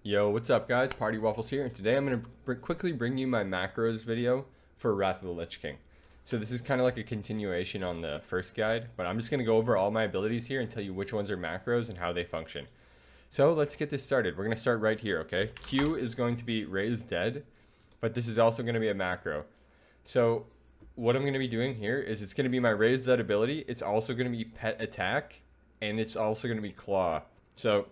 Yo, what's up guys? Partywaffles here, and today I'm going to quickly bring you my macros video for Wrath of the Lich King. So this is kind of like a continuation on the first guide, but I'm just going to go over all my abilities here and tell you which ones are macros and how they function. So let's get this started. We're going to start right here, okay? Q is going to be Raise Dead, but this is also going to be a macro. So what I'm going to be doing here is it's going to be my Raise Dead ability. It's also going to be Pet Attack, and it's also going to be Claw. So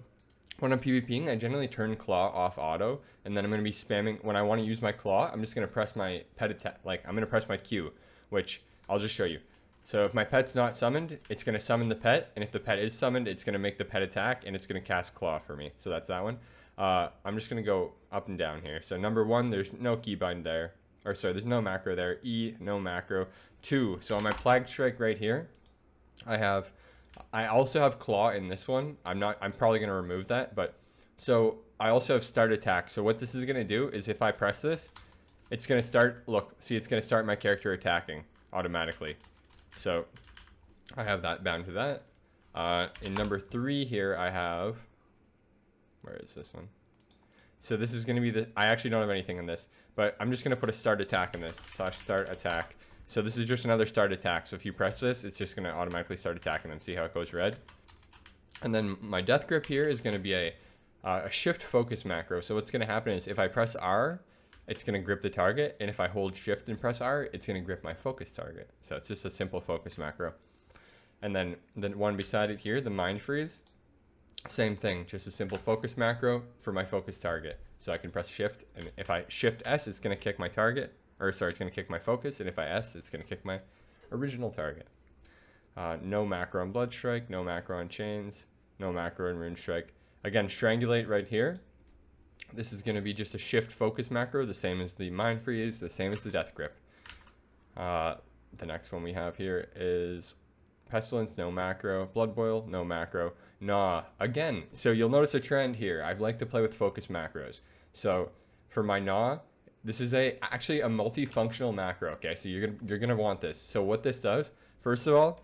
when I'm PvPing, I generally turn Claw off auto, and then I'm going to be spamming. When I want to use my Claw, I'm just going to press my Pet Attack, like I'm going to press my Q, which I'll just show you. So if my pet's not summoned, it's going to summon the pet, and if the pet is summoned, it's going to make the pet attack, and it's going to cast Claw for me. So that's that one. I'm just going to go up and down here. So number 1, there's no keybind there. Or sorry, there's no macro there. E, no macro. 2, so on my Plague Strike right here, I also have Claw in this one. I'm probably going to remove that, but so I also have Start Attack. So what this is going to do is if I press this, it's going to start, look, see, it's going to start my character attacking automatically. So I have that bound to that. In number 3 here, I have, where is this one? So this is going to be I actually don't have anything in this, but I'm just going to put a Start Attack in this, /Start Attack. So this is just another Start Attack. So if you press this, it's just going to automatically start attacking them. See how it goes red? And then my Death Grip here is going to be a Shift Focus macro. So what's going to happen is if I press R, it's going to grip the target. And if I hold Shift and press R, it's going to grip my focus target. So it's just a simple focus macro. And then the one beside it here, the Mind Freeze. Same thing, just a simple focus macro for my focus target. So I can press Shift, and if I Shift S, it's going to kick my target. Or sorry, it's going to kick my focus, and if I S, it's going to kick my original target. No macro on Blood Strike, no macro on Chains, no macro on Rune Strike. Again, Strangulate right here. This is going to be just a Shift Focus macro, the same as the Mind Freeze, the same as the Death Grip. The next one we have here is Pestilence, no macro. Blood Boil, no macro. Gnaw, again. So you'll notice a trend here. I like to play with focus macros. So for my Gnaw, this is actually a multifunctional macro, okay? So you're gonna want this. So what this does, first of all,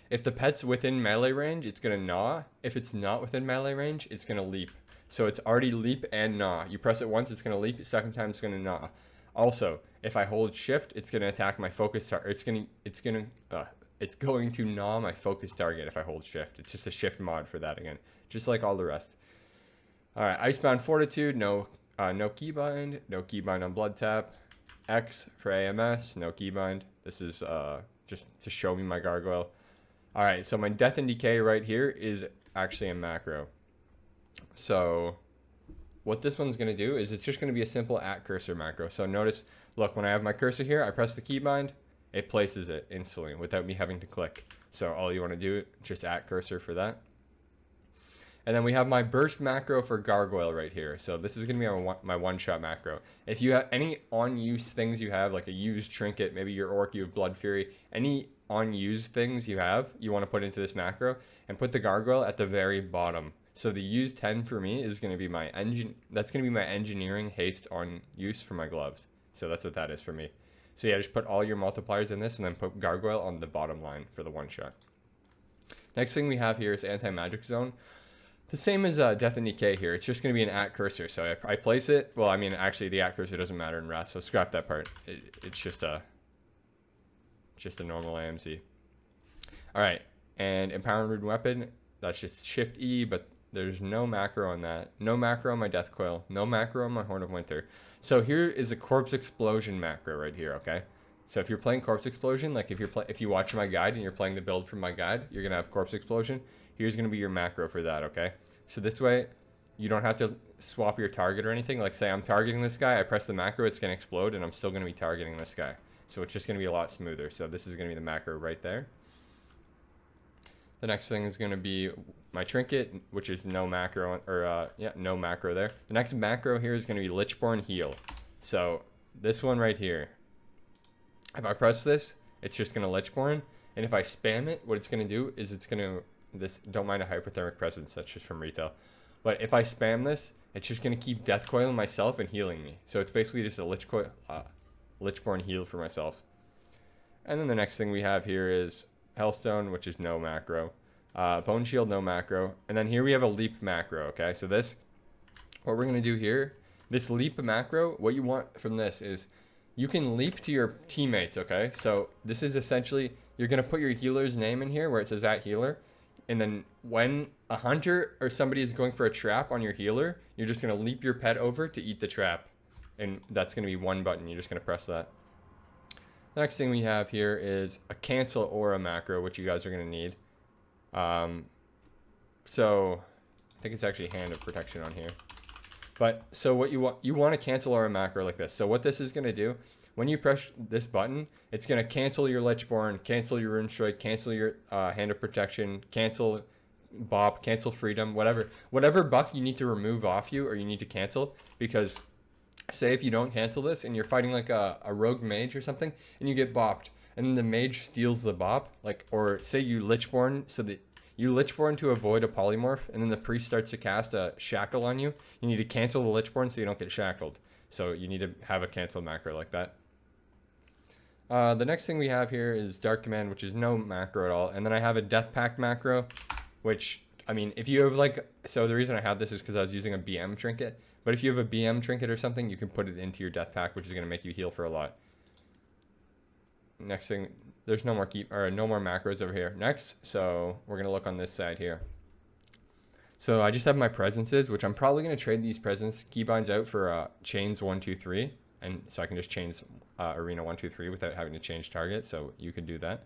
if the pet's within melee range, it's gonna gnaw. If it's not within melee range, it's gonna leap. So it's already leap and gnaw. You press it once, it's gonna leap. Second time, it's gonna gnaw. Also, if I hold Shift, it's gonna attack my focus target. It's going to gnaw my focus target if I hold Shift. It's just a Shift mod for that again, just like all the rest. All right, Icebound Fortitude, no keybind on Blood Tap. X for AMS, no keybind. This is just to show me my gargoyle. All right, so my Death and Decay right here is actually a macro. So what this one's going to do is it's just going to be a simple @cursor macro. So notice, look, when I have my cursor here, I press the keybind, it places it instantly without me having to click. So all you want to do, just @cursor for that. And then we have my Burst macro for Gargoyle right here. So this is going to be my one-shot macro. If you have any on-use things you have, like a used trinket, maybe your Orc, you have Blood Fury, any on-used things you have, you want to put into this macro, and put the Gargoyle at the very bottom. So the use 10 for me is going to be my that's going to be my Engineering Haste on use for my gloves. So that's what that is for me. So yeah, just put all your multipliers in this, and then put Gargoyle on the bottom line for the one-shot. Next thing we have here is Anti-Magic Zone. The same as Death and Decay here. It's just going to be an @cursor. So I place it. Well, I mean, actually, the @cursor doesn't matter in Wrath, so scrap that part. It's just a normal AMC. All right, and Empowered Rune Weapon. That's just Shift E, but there's no macro on that. No macro on my Death Coil. No macro on my Horn of Winter. So here is a Corpse Explosion macro right here. Okay. So if you're playing Corpse Explosion, like if you watch my guide and you're playing the build from my guide, you're gonna have Corpse Explosion. Here's gonna be your macro for that, okay? So this way, you don't have to swap your target or anything. Like say I'm targeting this guy, I press the macro, it's gonna explode, and I'm still gonna be targeting this guy. So it's just gonna be a lot smoother. So this is gonna be the macro right there. The next thing is gonna be my Trinket, which is no macro, no macro there. The next macro here is gonna be Lichborn Heal. So this one right here. If I press this, it's just gonna Lichborn, and if I spam it, what it's gonna do is it's gonna don't mind a Hyperthermic Presence, that's just from retail. But if I spam this, it's just gonna keep Death Coiling myself and healing me. So it's basically just a Lichborn heal for myself. And then the next thing we have here is Hellstone, which is no macro. Bone Shield, no macro. And then here we have a Leap macro, okay? So this what we're going to do here, this leap macro, what you want from this is you can leap to your teammates, okay? So this is essentially, you're going to put your healer's name in here where it says @healer. And then when a hunter or somebody is going for a trap on your healer, you're just going to leap your pet over to eat the trap. And that's going to be one button. You're just going to press that. The next thing we have here is a cancel aura macro, which you guys are going to need. So I think it's actually hand of protection on here. But so what you want to cancel aura macro like this. So what this is going to do, when you press this button, it's going to cancel your Lichborn, cancel your Rune Strike, cancel your hand of protection, cancel Bop, cancel freedom, whatever buff you need to remove off you or you need to cancel. Because say if you don't cancel this and you're fighting like a rogue mage or something and you get bopped and then the mage steals the bop, like, or say you Lichborn so that you Lichborn to avoid a polymorph, and then the priest starts to cast a shackle on you. You need to cancel the Lichborn so you don't get shackled. So you need to have a cancel macro like that. The next thing we have here is Dark Command, which is no macro at all. And then I have a Death Pact macro, which, I mean, if you have like, so the reason I have this is because I was using a BM trinket. But if you have a BM trinket or something, you can put it into your Death Pact, which is going to make you heal for a lot. Next thing, there's no more macros over here. Next, so we're going to look on this side here. So I just have my presences, which I'm probably going to trade these presence keybinds out for chains 1, 2, 3. And so I can just change arena 1, 2, 3 without having to change target. So you can do that.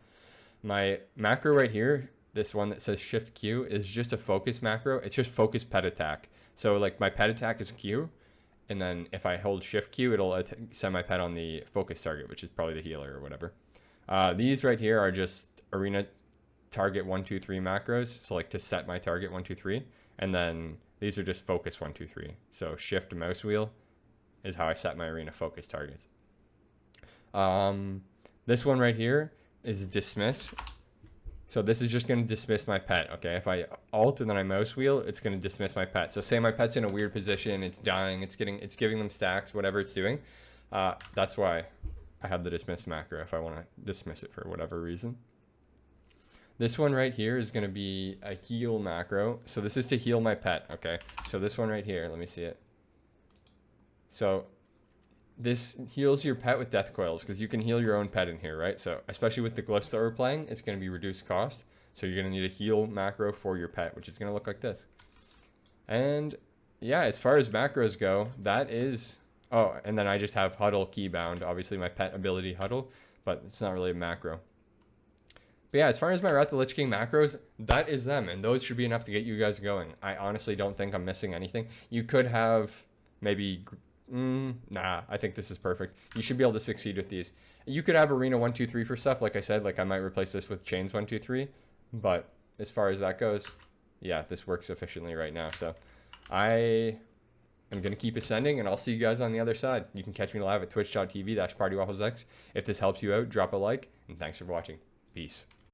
My macro right here, this one that says shift Q, is just a focus macro. It's just focus pet attack. So like my pet attack is Q. And then if I hold shift Q, it'll send my pet on the focus target, which is probably the healer or whatever. These right here are just arena target 1, 2, 3 macros. So like to set my target 1, 2, 3. And then these are just focus 1, 2, 3. So shift mouse wheel is how I set my arena focus targets. This one right here is dismiss. So this is just going to dismiss my pet, okay? If I alt and then I mouse wheel, it's going to dismiss my pet. So say my pet's in a weird position, it's dying, it's giving them stacks, whatever it's doing. That's why I have the dismiss macro if I want to dismiss it for whatever reason. This one right here is going to be a heal macro. So this is to heal my pet, okay? So this one right here, let me see it. So this heals your pet with death coils because you can heal your own pet in here, right? So especially with the glyphs that we're playing, it's going to be reduced cost. So you're going to need a heal macro for your pet, which is going to look like this. And yeah, as far as macros go, that is... Oh, and then I just have huddle keybound. Obviously my pet ability huddle, but it's not really a macro. But yeah, as far as my Wrath of the Lich King macros, that is them. And those should be enough to get you guys going. I honestly don't think I'm missing anything. You could have maybe... nah, I think this is perfect. You should be able to succeed with these. You could have arena 1, 2, 3 for stuff. Like I said, like I might replace this with chains 1, 2, 3. But as far as that goes, yeah, this works efficiently right now. So I am going to keep ascending, and I'll see you guys on the other side. You can catch me live at twitch.tv/PartywafflesX. If this helps you out, drop a like, and thanks for watching. Peace.